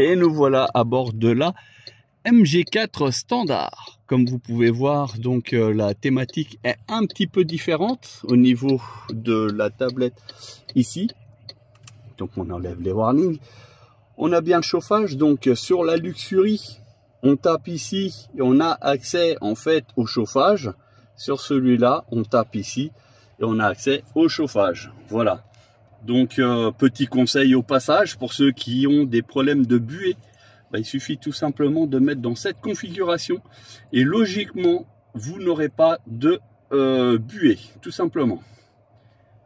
Et nous voilà à bord de la MG4 standard. Comme vous pouvez voir, donc la thématique est un petit peu différente au niveau de la tablette ici. Donc on enlève les warnings. On a bien le chauffage, donc sur la Luxury, on tape ici et on a accès en fait au chauffage. Sur celui-là, on tape ici et on a accès au chauffage. Voilà. Donc petit conseil au passage pour ceux qui ont des problèmes de buée, il suffit tout simplement de mettre dans cette configuration et logiquement vous n'aurez pas de buée, tout simplement.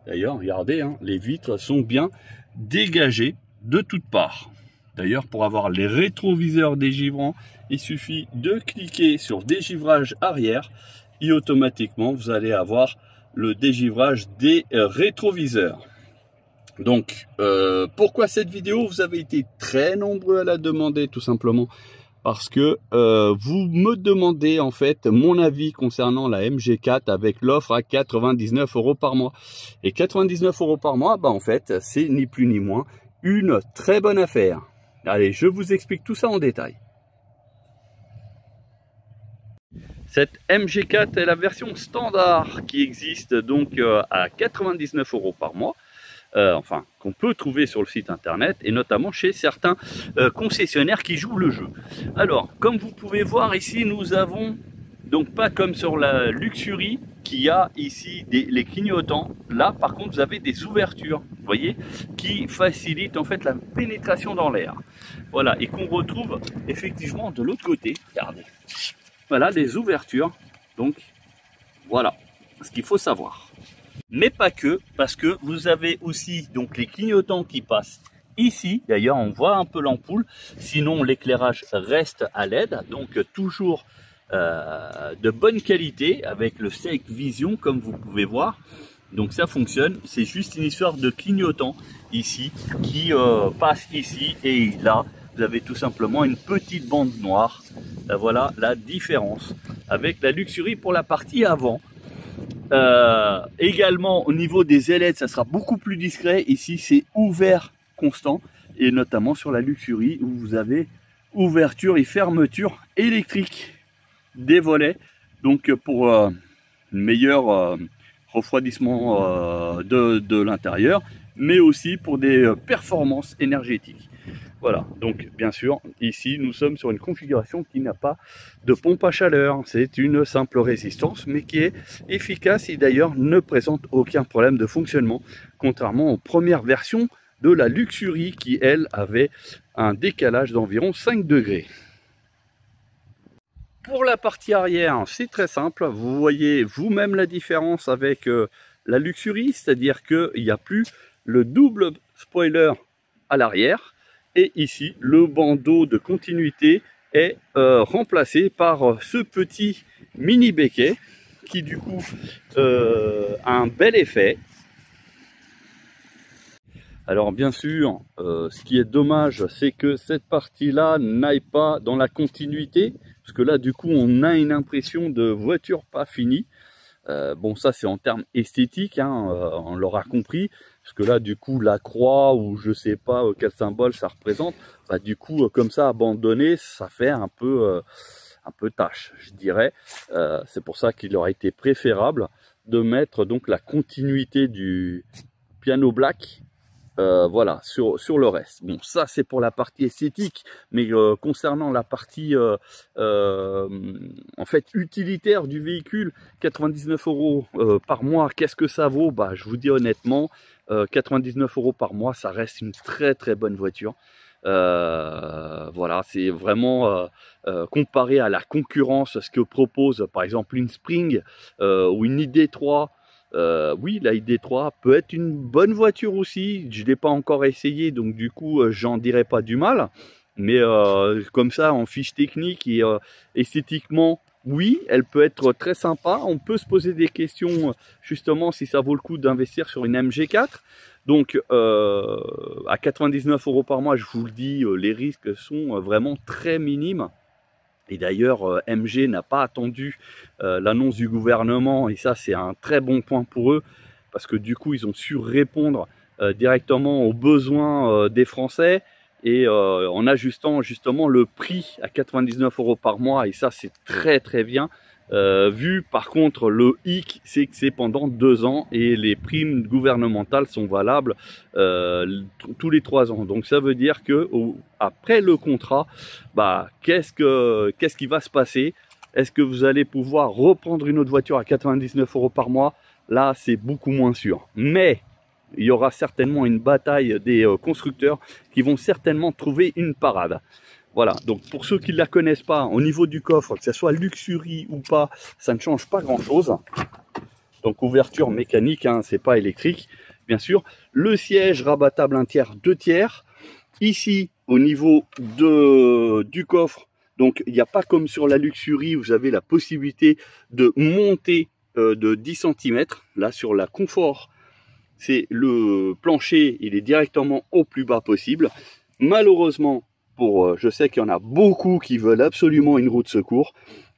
D'ailleurs, regardez, hein, les vitres sont bien dégagées de toutes parts. D'ailleurs, pour avoir les rétroviseurs dégivrants, il suffit de cliquer sur dégivrage arrière et automatiquement vous allez avoir le dégivrage des rétroviseurs. Donc, pourquoi cette vidéo? Vous avez été très nombreux à la demander, tout simplement parce que vous me demandez en fait mon avis concernant la MG4 avec l'offre à 99 € par mois. Et 99 € par mois, en fait, c'est ni plus ni moins une très bonne affaire. Allez, je vous explique tout ça en détail. Cette MG4 est la version standard qui existe donc à 99 € par mois. Enfin, qu'on peut trouver sur le site internet et notamment chez certains concessionnaires qui jouent le jeu. Alors, comme vous pouvez voir ici, nous avons donc pas comme sur la Luxury qui a ici les clignotants. Là, par contre, vous avez des ouvertures, vous voyez, qui facilitent en fait la pénétration dans l'air. Voilà, et qu'on retrouve effectivement de l'autre côté. Regardez, voilà les ouvertures. Donc, voilà ce qu'il faut savoir. Mais pas que, parce que vous avez aussi donc les clignotants qui passent ici. D'ailleurs, on voit un peu l'ampoule. Sinon, l'éclairage reste à LED. Donc, toujours de bonne qualité avec le Seek Vision, comme vous pouvez voir. Donc, ça fonctionne. C'est juste une histoire de clignotant ici qui passe ici et là. Vous avez tout simplement une petite bande noire. Voilà la différence avec la Luxury pour la partie avant. Également au niveau des ailettes, ça sera beaucoup plus discret. Ici c'est ouvert constant et notamment sur la Luxury où vous avez ouverture et fermeture électrique des volets, donc pour un meilleur refroidissement de l'intérieur, mais aussi pour des performances énergétiques. Voilà, donc bien sûr, ici nous sommes sur une configuration qui n'a pas de pompe à chaleur. C'est une simple résistance, mais qui est efficace et d'ailleurs ne présente aucun problème de fonctionnement, contrairement aux premières versions de la Luxury qui, elle, avait un décalage d'environ 5 degrés. Pour la partie arrière, c'est très simple. Vous voyez vous-même la différence avec la Luxury, c'est-à-dire qu'il n'y a plus le double spoiler à l'arrière. Et ici, le bandeau de continuité est remplacé par ce petit mini béquet qui du coup a un bel effet. Alors bien sûr, ce qui est dommage, c'est que cette partie-là n'aille pas dans la continuité, parce que là du coup on a une impression de voiture pas finie. Bon, ça c'est en termes esthétiques, hein, on l'aura compris, parce que là du coup la croix ou je sais pas quel symbole ça représente, du coup comme ça abandonné, ça fait un peu tâche, je dirais. C'est pour ça qu'il aurait été préférable de mettre donc la continuité du piano black. Voilà, sur le reste. Bon, ça c'est pour la partie esthétique, mais concernant la partie en fait utilitaire du véhicule, 99 € par mois, qu'est-ce que ça vaut? Je vous dis honnêtement, 99 € par mois, ça reste une très très bonne voiture. Voilà, c'est vraiment comparé à la concurrence, ce que propose par exemple une Spring ou une ID.3. Oui, la ID.3 peut être une bonne voiture aussi. Je ne l'ai pas encore essayé, donc du coup, j'en dirai pas du mal. Mais comme ça, en fiche technique et esthétiquement, oui, elle peut être très sympa. On peut se poser des questions, justement, si ça vaut le coup d'investir sur une MG4. Donc, à 99 € par mois, je vous le dis, les risques sont vraiment très minimes. Et d'ailleurs, MG n'a pas attendu l'annonce du gouvernement, et ça c'est un très bon point pour eux, parce que du coup ils ont su répondre directement aux besoins des Français. et en ajustant justement le prix à 99 € par mois, et ça c'est très très bien. Vu par contre le hic, c'est que c'est pendant 2 ans et les primes gouvernementales sont valables tous les 3 ans. Donc ça veut dire que après le contrat, bah, qu'est-ce qui va se passer? Est-ce que vous allez pouvoir reprendre une autre voiture à 99 € par mois? Là c'est beaucoup moins sûr, mais il y aura certainement une bataille des constructeurs qui vont certainement trouver une parade. Voilà, donc pour ceux qui ne la connaissent pas, au niveau du coffre, que ce soit Luxury ou pas, ça ne change pas grand-chose. Donc ouverture mécanique, hein, c'est pas électrique, bien sûr. Le siège rabattable 1/3, 2/3. Ici, au niveau du coffre, donc il n'y a pas comme sur la Luxury, vous avez la possibilité de monter de 10 cm. Là, sur la Confort, c'est le plancher, il est directement au plus bas possible. Malheureusement, je sais qu'il y en a beaucoup qui veulent absolument une roue de secours,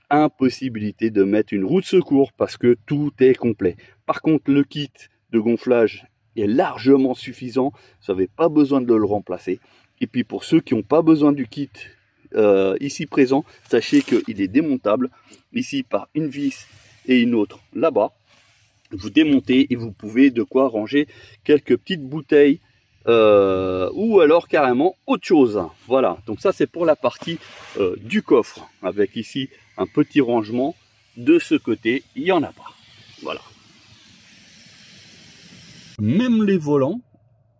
impossibilité de mettre une roue de secours parce que tout est complet. Par contre, le kit de gonflage est largement suffisant, vous n'avez pas besoin de le remplacer. Et puis pour ceux qui n'ont pas besoin du kit ici présent, sachez qu'il est démontable ici par une vis et une autre là-bas. Vous démontez et vous pouvez de quoi ranger quelques petites bouteilles ou alors carrément autre chose. Voilà, donc ça c'est pour la partie du coffre, avec ici un petit rangement. De ce côté, il n'y en a pas. Voilà. Même les volants,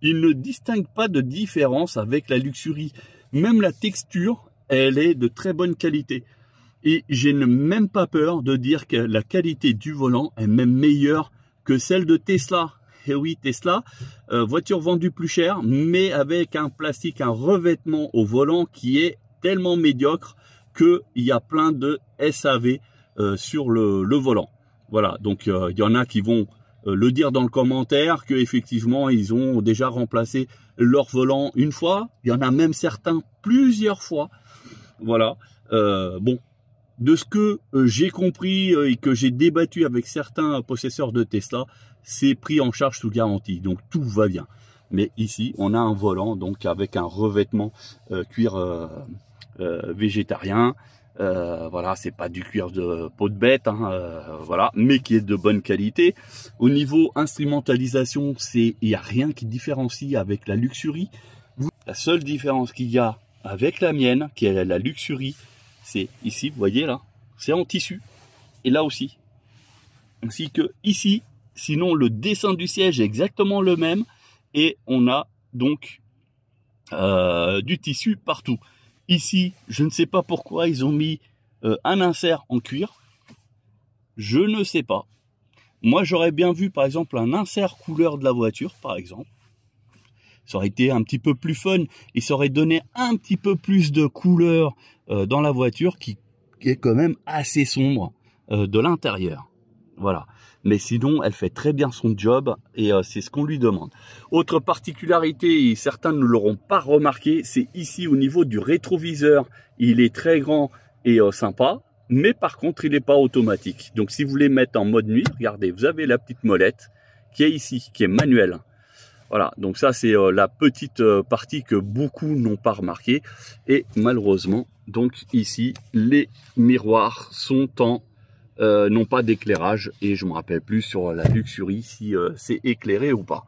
ils ne distinguent pas de différence avec la Luxury. Même la texture, elle est de très bonne qualité. Et j'ai même pas peur de dire que la qualité du volant est même meilleure que celle de Tesla. Et oui, Tesla, voiture vendue plus cher, mais avec un plastique, un revêtement au volant qui est tellement médiocre qu'il y a plein de SAV sur le volant. Voilà, donc il y en a qui vont le dire dans le commentaire qu'effectivement ils ont déjà remplacé leur volant une fois. Il y en a même certains plusieurs fois. Voilà, bon. De ce que j'ai compris et que j'ai débattu avec certains possesseurs de Tesla, c'est pris en charge sous garantie, donc tout va bien. Mais ici, on a un volant donc avec un revêtement cuir végétarien. Voilà, c'est pas du cuir de peau de bête, hein, voilà, mais qui est de bonne qualité. Au niveau instrumentalisation, il n'y a rien qui différencie avec la Luxury. La seule différence qu'il y a avec la mienne, qui est la Luxury, c'est ici, vous voyez là, c'est en tissu, et là aussi, ainsi que ici. Sinon le dessin du siège est exactement le même, et on a donc du tissu partout. Ici, je ne sais pas pourquoi ils ont mis un insert en cuir, je ne sais pas. Moi j'aurais bien vu par exemple un insert couleur de la voiture par exemple. Ça aurait été un petit peu plus fun et ça aurait donné un petit peu plus de couleur dans la voiture qui est quand même assez sombre de l'intérieur. Voilà. Mais sinon, elle fait très bien son job et c'est ce qu'on lui demande. Autre particularité, et certains ne l'auront pas remarqué, c'est ici au niveau du rétroviseur. Il est très grand et sympa, mais par contre, il n'est pas automatique. Donc si vous voulez mettre en mode nuit, regardez, vous avez la petite molette qui est ici, qui est manuelle. Voilà, donc ça c'est la petite partie que beaucoup n'ont pas remarqué. Et malheureusement, donc ici, les miroirs sont n'ont pas d'éclairage. Et je ne me rappelle plus sur la Luxury si c'est éclairé ou pas.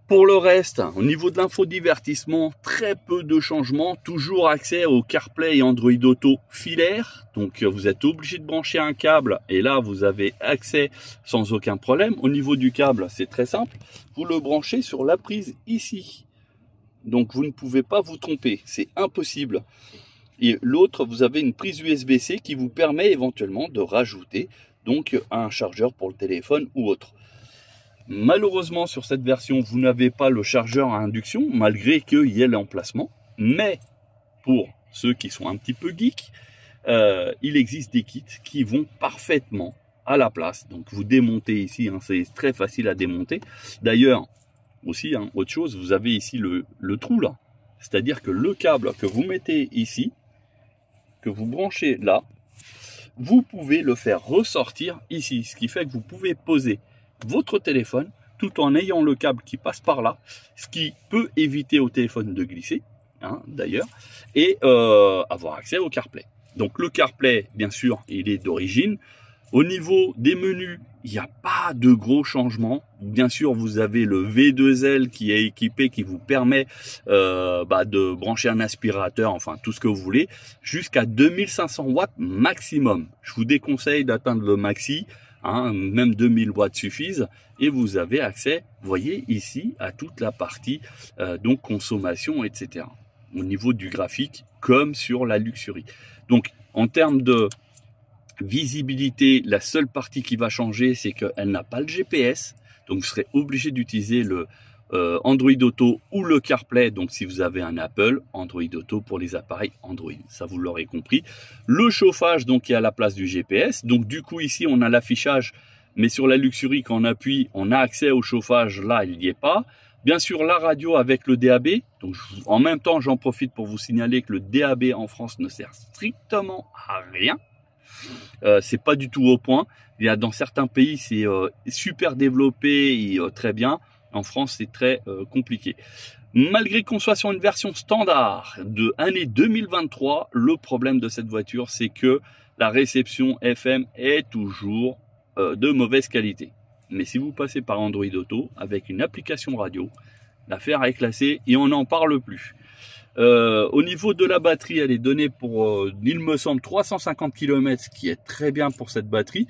Pour le reste, au niveau de l'infodivertissement, très peu de changements. Toujours accès au CarPlay et Android Auto filaire. Donc vous êtes obligé de brancher un câble et là vous avez accès sans aucun problème. Au niveau du câble, c'est très simple. Vous le branchez sur la prise ici. Donc vous ne pouvez pas vous tromper, c'est impossible. Et l'autre, vous avez une prise USB-C qui vous permet éventuellement de rajouter donc un chargeur pour le téléphone ou autre. Malheureusement, sur cette version, vous n'avez pas le chargeur à induction, malgré qu'il y ait l'emplacement. Mais pour ceux qui sont un petit peu geeks, il existe des kits qui vont parfaitement à la place. Donc vous démontez ici, hein, c'est très facile à démonter. D'ailleurs, aussi, hein, autre chose, vous avez ici le trou là. C'est-à-dire que le câble que vous mettez ici, que vous branchez là, vous pouvez le faire ressortir ici. Ce qui fait que vous pouvez poser votre téléphone tout en ayant le câble qui passe par là, ce qui peut éviter au téléphone de glisser. hein, d'ailleurs, et avoir accès au CarPlay. Donc le CarPlay, bien sûr, il est d'origine. Au niveau des menus, il n'y a pas de gros changements. Bien sûr, vous avez le V2L qui est équipé, qui vous permet de brancher un aspirateur, enfin tout ce que vous voulez, jusqu'à 2500 watts maximum. Je vous déconseille d'atteindre le maxi, hein, même 2000 watts suffisent. Et vous avez accès, vous voyez ici, à toute la partie donc consommation, etc. Au niveau du graphique, comme sur la Luxury. Donc, en termes de visibilité, la seule partie qui va changer, c'est qu'elle n'a pas le GPS. Donc, vous serez obligé d'utiliser le Android Auto ou le CarPlay. Donc, si vous avez un Apple, Android Auto pour les appareils Android. Ça, vous l'aurez compris. Le chauffage, donc, est à la place du GPS. Donc, du coup, ici, on a l'affichage. Mais sur la Luxury, quand on appuie, on a accès au chauffage. Là, il n'y est pas. Bien sûr, la radio avec le DAB. Donc, en même temps, j'en profite pour vous signaler que le DAB en France ne sert strictement à rien. C'est pas du tout au point. Il y a dans certains pays, c'est super développé et très bien. En France, c'est très compliqué. Malgré qu'on soit sur une version standard de année 2023, le problème de cette voiture, c'est que la réception FM est toujours de mauvaise qualité. Mais si vous passez par Android Auto avec une application radio, l'affaire est classée et on n'en parle plus. Au niveau de la batterie, elle est donnée pour, il me semble, 350 km, ce qui est très bien pour cette batterie,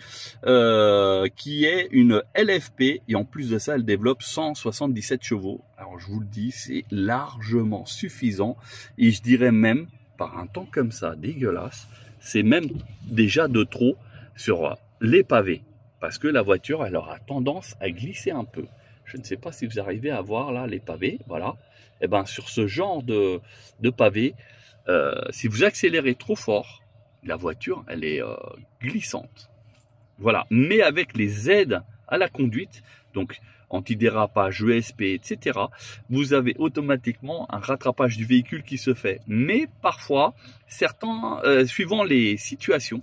qui est une LFP, et en plus de ça, elle développe 177 chevaux. Alors, je vous le dis, c'est largement suffisant, et je dirais même, par un temps comme ça, dégueulasse, c'est même déjà de trop sur les pavés, parce que la voiture, elle aura tendance à glisser un peu. Je ne sais pas si vous arrivez à voir là les pavés, voilà. Et ben sur ce genre de pavé, si vous accélérez trop fort, la voiture elle est glissante. Voilà. Mais avec les aides à la conduite, donc antidérapage, ESP, etc., vous avez automatiquement un rattrapage du véhicule qui se fait. Mais parfois, certains, suivant les situations,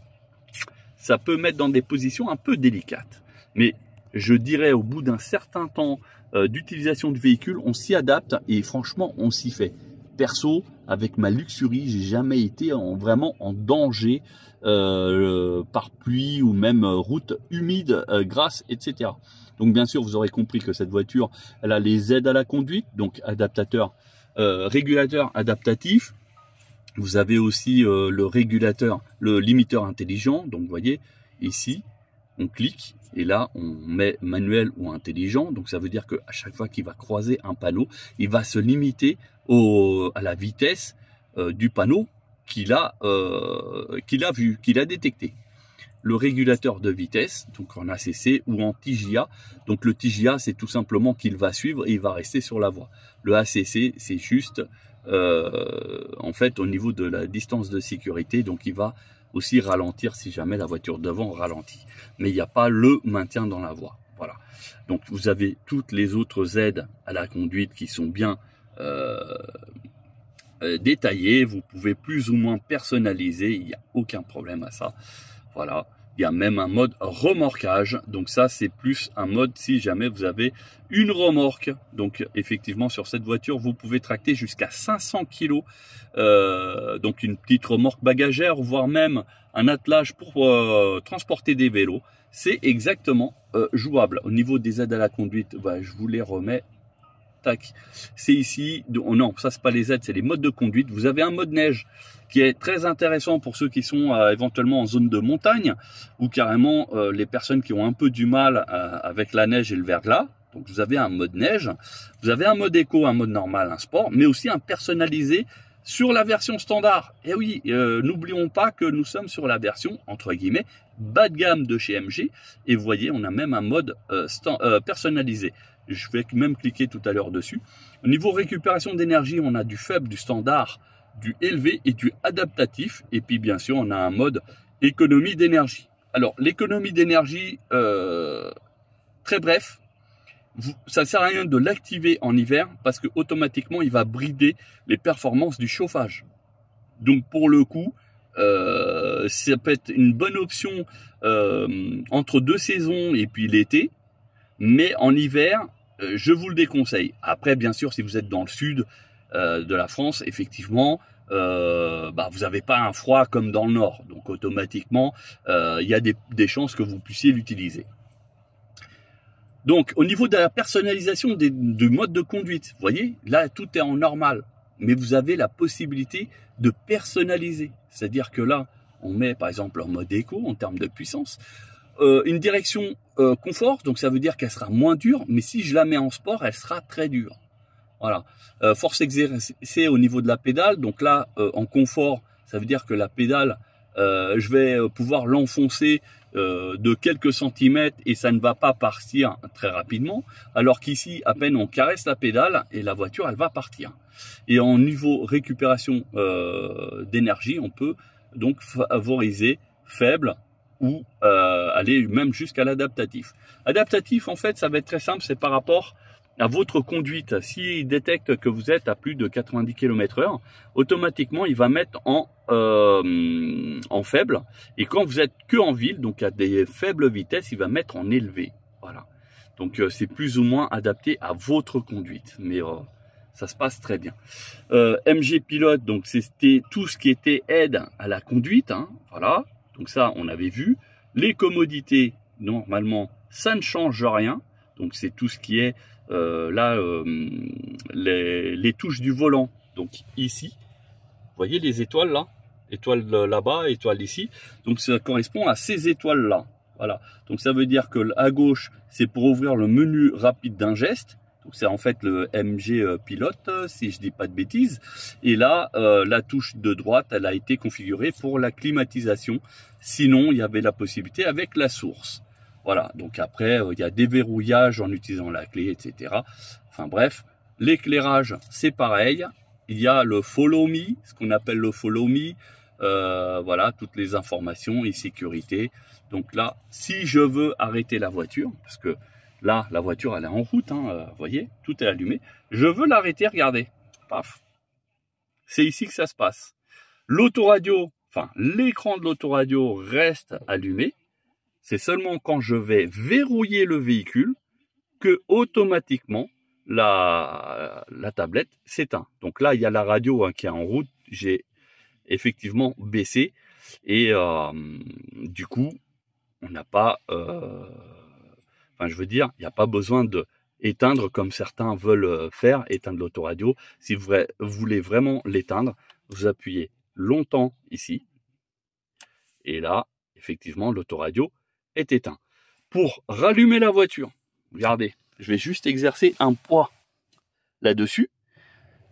ça peut mettre dans des positions un peu délicates. Mais je dirais au bout d'un certain temps d'utilisation du véhicule, on s'y adapte et franchement, on s'y fait. Perso, avec ma Luxury, j'ai jamais été vraiment en danger par pluie ou même route humide, grasse, etc. Donc bien sûr, vous aurez compris que cette voiture, elle a les aides à la conduite, donc adaptateur, régulateur adaptatif. Vous avez aussi le régulateur, le limiteur intelligent. Donc vous voyez ici, on clique et là on met manuel ou intelligent. Donc ça veut dire qu'à chaque fois qu'il va croiser un panneau, il va se limiter à la vitesse du panneau qu'il a vu, qu'il a détecté. Le régulateur de vitesse, donc en ACC ou en TJA. Donc le TJA, c'est tout simplement qu'il va suivre et il va rester sur la voie. Le ACC, c'est juste en fait au niveau de la distance de sécurité. Donc il va aussi ralentir si jamais la voiture devant ralentit. Mais il n'y a pas le maintien dans la voie. Voilà. Donc vous avez toutes les autres aides à la conduite qui sont bien détaillées. Vous pouvez plus ou moins personnaliser. Il n'y a aucun problème à ça. Voilà. Il y a même un mode remorquage. Donc ça, c'est plus un mode si jamais vous avez une remorque. Donc effectivement, sur cette voiture, vous pouvez tracter jusqu'à 500 kg. Donc une petite remorque bagagère, voire même un attelage pour transporter des vélos. C'est exactement jouable. Au niveau des aides à la conduite, bah, je vous les remets. Tac. C'est ici. Oh non, ça c'est pas les aides, c'est les modes de conduite. Vous avez un mode neige qui est très intéressant pour ceux qui sont éventuellement en zone de montagne ou carrément les personnes qui ont un peu du mal avec la neige et le verglas. Donc vous avez un mode neige, vous avez un mode éco, un mode normal, un sport, mais aussi un personnalisé sur la version standard. Et oui, n'oublions pas que nous sommes sur la version entre guillemets bas de gamme de chez MG. Et vous voyez, on a même un mode personnalisé. Je vais même cliquer tout à l'heure dessus. Au niveau récupération d'énergie, on a du faible, du standard, du élevé et du adaptatif. Et puis bien sûr, on a un mode économie d'énergie. Alors l'économie d'énergie, très bref, ça ne sert à rien de l'activer en hiver parce que automatiquement il va brider les performances du chauffage. Donc pour le coup, ça peut être une bonne option entre deux saisons et puis l'été. Mais en hiver, je vous le déconseille. Après, bien sûr, si vous êtes dans le sud, de la France, effectivement, vous n'avez pas un froid comme dans le nord. Donc automatiquement, il y a des chances que vous puissiez l'utiliser. Donc au niveau de la personnalisation du mode de conduite, vous voyez, là tout est en normal. Mais vous avez la possibilité de personnaliser. C'est-à-dire que là, on met par exemple en mode éco en termes de puissance. Une direction confort, donc ça veut dire qu'elle sera moins dure, mais si je la mets en sport, elle sera très dure. Voilà. Force exercée au niveau de la pédale, donc là en confort, ça veut dire que la pédale, je vais pouvoir l'enfoncer de quelques centimètres et ça ne va pas partir très rapidement, alors qu'ici à peine on caresse la pédale et la voiture elle va partir. Et en niveau récupération d'énergie, on peut donc favoriser faible ou aller même jusqu'à l'adaptatif. Adaptatif, en fait, ça va être très simple, c'est par rapport à votre conduite. S'il détecte que vous êtes à plus de 90 km/h, automatiquement, il va mettre en faible. Et quand vous êtes que en ville, donc à des faibles vitesses, il va mettre en élevé. Voilà. Donc, c'est plus ou moins adapté à votre conduite. Mais ça se passe très bien. MG Pilote, donc c'était tout ce qui était aide à la conduite. Hein, voilà. Donc ça, on avait vu. Les commodités, normalement, ça ne change rien. Donc c'est tout ce qui est les touches du volant. Donc ici, vous voyez les étoiles là, étoile là-bas, étoile ici. Donc ça correspond à ces étoiles là. Voilà. Donc ça veut dire que à gauche, c'est pour ouvrir le menu rapide d'un geste. Donc c'est en fait le MG Pilote, si je dis pas de bêtises. Et là, la touche de droite, elle a été configurée pour la climatisation. Sinon, il y avait la possibilité avec la source. Voilà, donc après, il y a des verrouillages en utilisant la clé, etc. Enfin bref, l'éclairage, c'est pareil. Il y a le Follow Me, ce qu'on appelle le Follow Me. Voilà, toutes les informations et sécurité. Donc là, si je veux arrêter la voiture, parce que là, la voiture, elle est en route, hein, vous voyez, tout est allumé. Je veux l'arrêter, regardez. Paf. C'est ici que ça se passe. L'autoradio, enfin, l'écran de l'autoradio reste allumé. C'est seulement quand je vais verrouiller le véhicule que automatiquement la tablette s'éteint. Donc là, il y a la radio hein, qui est en route. J'ai effectivement baissé et du coup, on n'a pas... Enfin, je veux dire, il n'y a pas besoin de éteindre comme certains veulent faire, éteindre l'autoradio. Si vous voulez vraiment l'éteindre, vous appuyez longtemps ici. Et là, effectivement, l'autoradio est éteint. Pour rallumer la voiture, regardez, je vais juste exercer un poids là-dessus.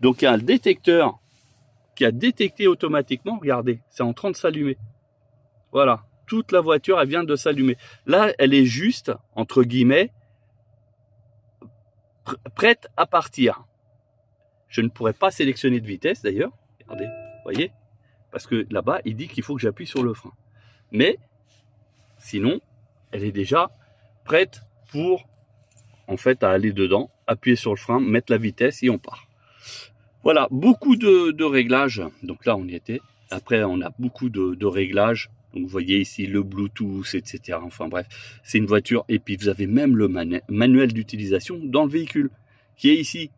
Donc, il y a un détecteur qui a détecté automatiquement. Regardez, c'est en train de s'allumer. Voilà. Toute la voiture, elle vient de s'allumer. Là, elle est juste, entre guillemets, prête à partir. Je ne pourrais pas sélectionner de vitesse, d'ailleurs. Regardez, vous voyez? Parce que là-bas, il dit qu'il faut que j'appuie sur le frein. Mais, sinon, elle est déjà prête pour, en fait, à aller dedans, appuyer sur le frein, mettre la vitesse et on part. Voilà, beaucoup de réglages. Donc là, on y était. Après, on a beaucoup de réglages. Donc vous voyez ici le Bluetooth, etc. Enfin bref, c'est une voiture. Et puis vous avez même le manuel d'utilisation dans le véhicule qui est ici.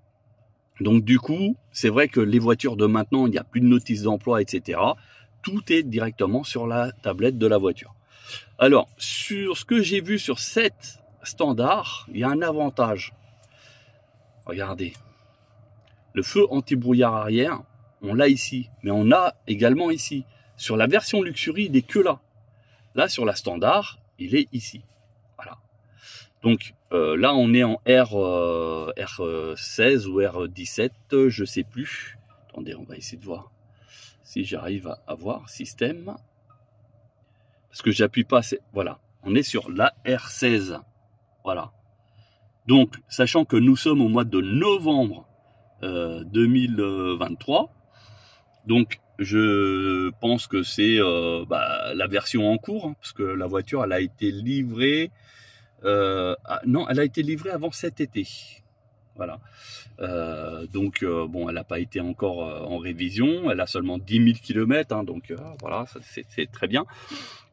Donc du coup, c'est vrai que les voitures de maintenant, il n'y a plus de notice d'emploi, etc. Tout est directement sur la tablette de la voiture. Alors, sur ce que j'ai vu sur cette standard, il y a un avantage. Regardez, le feu anti-brouillard arrière, on l'a ici, mais on a également ici. Sur la version Luxury, il n'est que là. Là, sur la standard, il est ici. Voilà. Donc là, on est en R16 ou R17, je ne sais plus. Attendez, on va essayer de voir si j'arrive à voir système. Parce que j'appuie pas. Voilà, on est sur la R16. Voilà. Donc, sachant que nous sommes au mois de novembre 2023, donc je pense que c'est la version en cours, hein, parce que la voiture, elle a été livrée. Non, elle a été livrée avant cet été. Voilà. Donc, bon, elle n'a pas été encore en révision. Elle a seulement 10 000 km, hein, donc voilà, c'est très bien.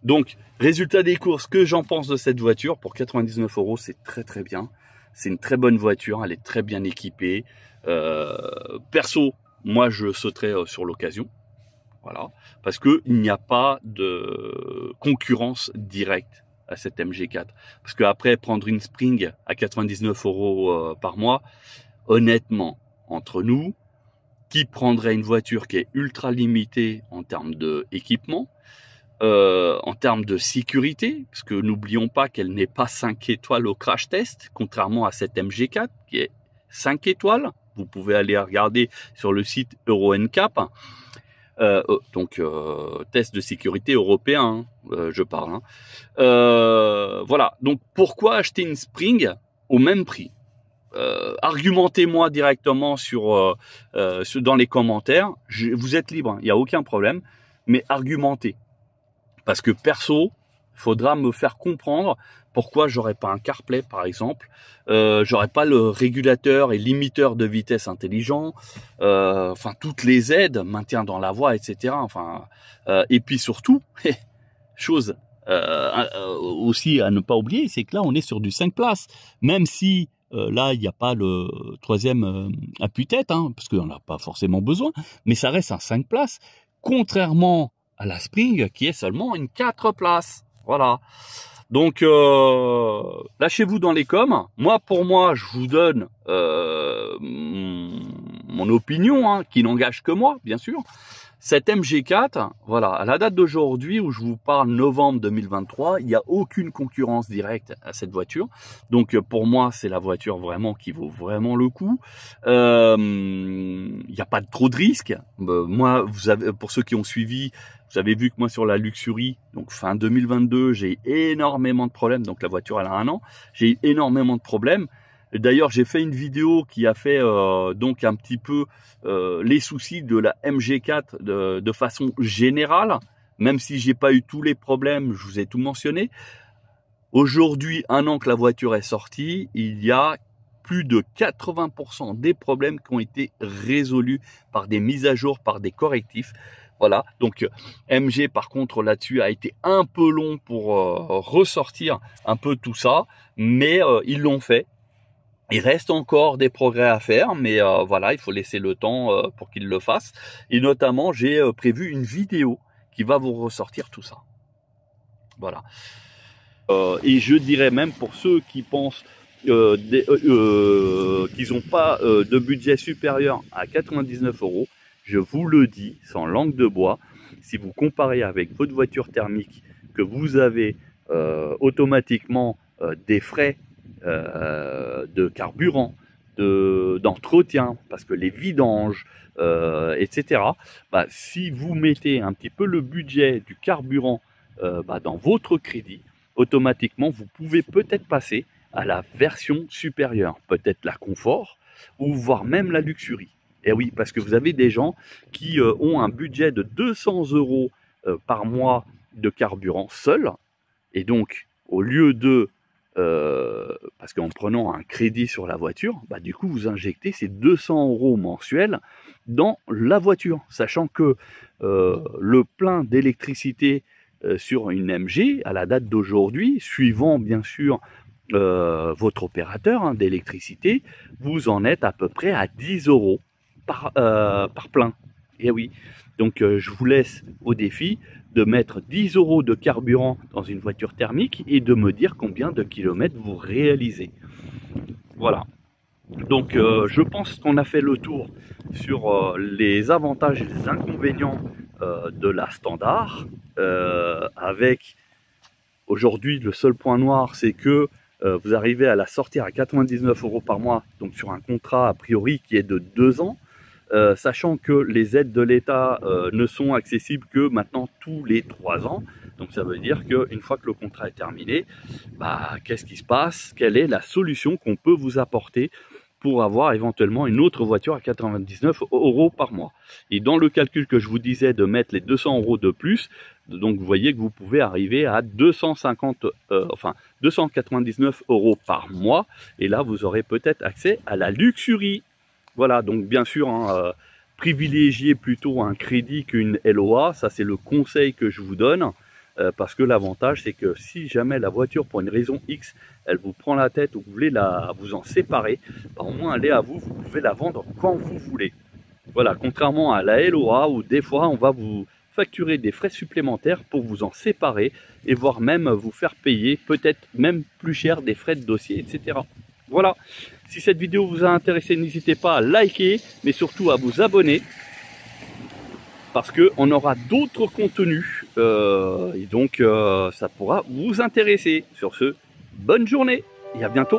Donc, résultat des courses, que j'en pense de cette voiture, pour 99 €, c'est très bien. C'est une très bonne voiture, elle est très bien équipée. Perso, moi je sauterais sur l'occasion. Voilà, parce qu'il n'y a pas de concurrence directe à cette MG4. Parce qu'après, prendre une Spring à 99 € par mois, honnêtement, entre nous, qui prendrait une voiture qui est ultra limitée en termes d'équipement, en termes de sécurité, parce que n'oublions pas qu'elle n'est pas 5 étoiles au crash test, contrairement à cette MG4 qui est 5 étoiles. Vous pouvez aller regarder sur le site Euro NCAP. Test de sécurité européen, je parle. Voilà, donc pourquoi acheter une Spring au même prix? Argumentez-moi directement dans les commentaires. Vous êtes libre, il n'y a aucun problème, mais argumentez. Parce que perso, il faudra me faire comprendre pourquoi j'aurais pas un CarPlay par exemple, j'aurais pas le régulateur et limiteur de vitesse intelligent, enfin toutes les aides, maintien dans la voie, etc. Enfin, et puis surtout, chose aussi à ne pas oublier, c'est que là on est sur du 5 places, même si là il n'y a pas le troisième appui-tête, hein, parce qu'on n'a pas forcément besoin, mais ça reste un 5 places, contrairement à la Spring qui est seulement une 4 places. Voilà. Donc, lâchez-vous dans les coms. Moi, pour moi, je vous donne mon opinion, hein, qui n'engage que moi, bien sûr. Cette MG4, voilà, à la date d'aujourd'hui où je vous parle, novembre 2023, il n'y a aucune concurrence directe à cette voiture. Donc, pour moi, c'est la voiture vraiment qui vaut vraiment le coup. Il n'y a pas trop de risques. Moi, pour ceux qui ont suivi, vous avez vu que moi sur la Luxury, donc fin 2022, j'ai eu énormément de problèmes. Donc la voiture elle a 1 an, j'ai eu énormément de problèmes. D'ailleurs, j'ai fait une vidéo qui a fait donc un petit peu les soucis de la MG4 de façon générale. Même si j'ai pas eu tous les problèmes, je vous ai tout mentionné. Aujourd'hui, 1 an que la voiture est sortie, il y a plus de 80% des problèmes qui ont été résolus par des mises à jour, par des correctifs. Voilà, donc MG par contre là-dessus a été un peu long pour ressortir un peu tout ça, mais ils l'ont fait. Il reste encore des progrès à faire, mais voilà, il faut laisser le temps pour qu'ils le fassent. Et notamment, j'ai prévu une vidéo qui va vous ressortir tout ça. Voilà. Et je dirais même pour ceux qui pensent qu'ils n'ont pas de budget supérieur à 99 €, je vous le dis, sans langue de bois, si vous comparez avec votre voiture thermique, que vous avez automatiquement des frais de carburant, d'entretien, parce que les vidanges, etc. Bah, si vous mettez un petit peu le budget du carburant dans votre crédit, automatiquement, vous pouvez peut-être passer à la version supérieure, peut-être la confort, ou voire même la luxury. Et oui, parce que vous avez des gens qui ont un budget de 200 € par mois de carburant seul, et donc au lieu de, parce qu'en prenant un crédit sur la voiture, bah, du coup vous injectez ces 200 € mensuels dans la voiture, sachant que le plein d'électricité sur une MG, à la date d'aujourd'hui, suivant bien sûr votre opérateur d'électricité, vous en êtes à peu près à 10 € par plein. Et oui, donc je vous laisse au défi de mettre 10 € de carburant dans une voiture thermique et de me dire combien de kilomètres vous réalisez. Voilà. Donc je pense qu'on a fait le tour sur les avantages et les inconvénients de la Standard, avec aujourd'hui le seul point noir, c'est que vous arrivez à la sortir à 99 € par mois, donc sur un contrat a priori qui est de 2 ans, sachant que les aides de l'État ne sont accessibles que maintenant tous les 3 ans. Donc ça veut dire qu'une fois que le contrat est terminé, bah, qu'est-ce qui se passe? Quelle est la solution qu'on peut vous apporter pour avoir éventuellement une autre voiture à 99 € par mois? Et dans le calcul que je vous disais de mettre les 200 € de plus, donc vous voyez que vous pouvez arriver à 299 € par mois, et là vous aurez peut-être accès à la luxury. Voilà, donc bien sûr, hein, privilégiez plutôt un crédit qu'une LOA, ça c'est le conseil que je vous donne, parce que l'avantage c'est que si jamais la voiture pour une raison X, elle vous prend la tête ou vous voulez vous en séparer, bah, au moins elle est à vous, vous pouvez la vendre quand vous voulez. Voilà, contrairement à la LOA où des fois on va vous facturer des frais supplémentaires pour vous en séparer et voire même vous faire payer peut-être même plus cher des frais de dossier, etc. Voilà, si cette vidéo vous a intéressé, n'hésitez pas à liker, mais surtout à vous abonner parce qu'on aura d'autres contenus et donc ça pourra vous intéresser. Sur ce, bonne journée et à bientôt.